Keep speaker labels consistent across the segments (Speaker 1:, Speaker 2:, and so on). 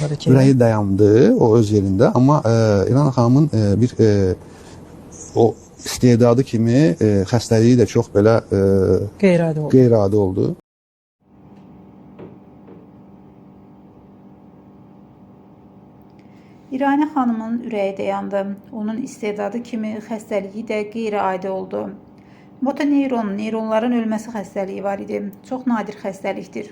Speaker 1: ürəyi dayandı o öz yerində, amma İlhan xanımın bir o istedadı kimi xəstəliyi də çox belə qeyri-adi oldu.
Speaker 2: İranə xanımın ürəyi dayandı. Onun istedadı kimi xəstəliyi də qeyri-adi oldu. Neyronların ölməsi xəstəliyi var idi. Çox nadir xəstəlikdir.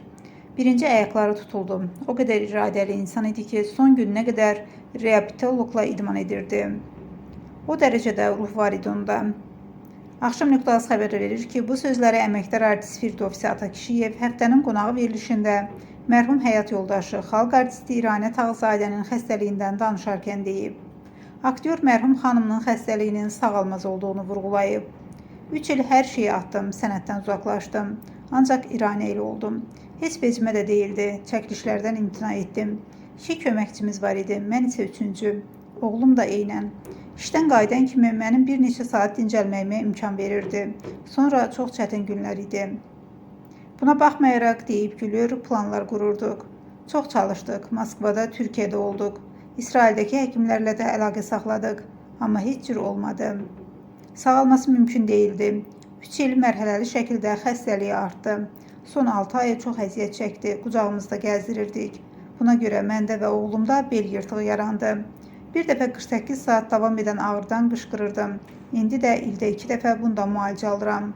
Speaker 2: Birinci ayaqları tutuldu. O qədər iradəli insan idi ki, son gününə qədər reabilitologla idman edirdi. O dərəcədə ruh var idi onda. Axşam.az xəbər verir ki, bu sözləri əməkdar artist Firdovsi Atakişiyev həftənin qonağı verilişində mərhum həyat yoldaşı, xalq artisti İranə Tağzadənin xəstəliyindən danışarkən deyib. Aktyor mərhum xanımının xəstəliyinin sağalmaz olduğunu vurğulayıb. 3 il hər şeyi atdım, sənətdən uzaqlaşdım. Ancaq İranə ilə oldum. Heç vecimə də deyildi. Çəkilişlərdən imtina etdim. 2 köməkçimiz var idi, mən isə 3-cü. Oğlum da eynən. İşdən qayıdan kimi mənim bir neçə saat dincəlməyimə imkan verirdi. Sonra çox çətin günlər idi. Buna baxmayaraq deyib gülür, planlar qururduq. Çox çalışdıq. Moskvada, Türkiyədə olduq. İsraildəki həkimlərlə də əlaqə saxladıq. Amma heç cür olmadı. Sağalması mümkün deyildi. 3 il mərhələli şəkildə xəstəliyi artdı. Son 6 ay çox əziyyət çəkdi. Qucağımızda gəzdirirdik. Buna görə məndə və oğlumda bel yırtığı yarandı. Bir dəfə 48 saat davam edən ağrıdan qışqırırdım. İndi də ildə 2 dəfə bundan müalicə alıram.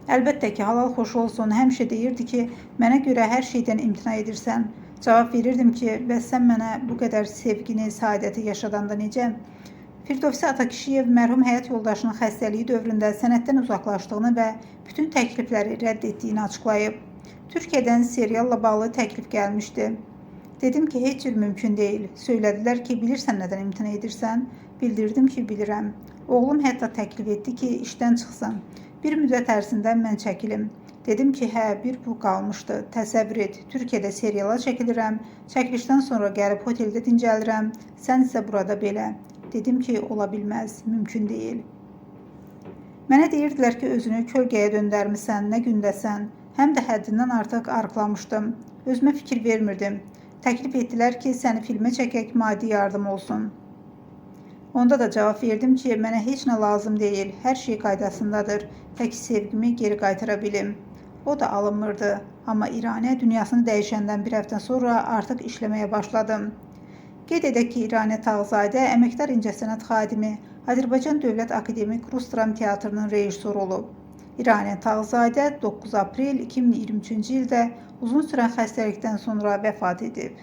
Speaker 2: Əlbəttə ki, halal xoş olsun, həmişə deyirdi ki, mənə görə hər şeydən imtina edirsən. Cavab verirdim ki, bəs sən mənə bu qədər sevgini, saadəti yaşadanda necə? Firdovsi Atakişiyev mərhum həyat yoldaşının xəstəliyi dövründə sənətdən uzaqlaşdığını və bütün təklifləri rədd etdiyini açıqlayıb. Türkiyədən serialla bağlı təklif gəlmişdi. Dedim ki, heç cür mümkün deyil. Söylədilər ki, bilirsən nədən imtina edirsən? Bildirdim ki, bilirəm. Oğlum hətta təklif etdi ki, işdən çıxsın. Bir müddət ərzində mən çəkilim. Dedim ki, hə, bir bu qalmışdı. Təsəvvür et, Türkiyədə seriala çəkilirəm. Çəkilişdən sonra gəlib oteldə dincəlirəm. Sən isə burada belə. Dedim ki, ola bilməz, mümkün deyil. Mənə deyirdilər ki, özünü kölgəyə döndərmisən, nə gündəsən. Həm də həddindən artıq arıqlamışdım. Özümə fikir vermirdim. Təklif etdilər ki, səni filmə çəkək, maddi yardım olsun. Onda da cavab verdim ki, mənə heç nə lazım deyil, hər şey qaydasındadır. Tək sevgimi geri qaytara bilim. O da alınmırdı. Amma İranə dünyasını dəyişəndən bir həftə sonra artıq işləməyə başladım. Qeyd edək ki, İranə Tağzadə əməkdar incəsənət xadimi, Azərbaycan Dövlət Akademik Rus Dram Teatrının rejissoru olub. İranə Tağzadə 9 aprel 2023-cü ildə uzun sürən xəstəlikdən sonra vəfat edib.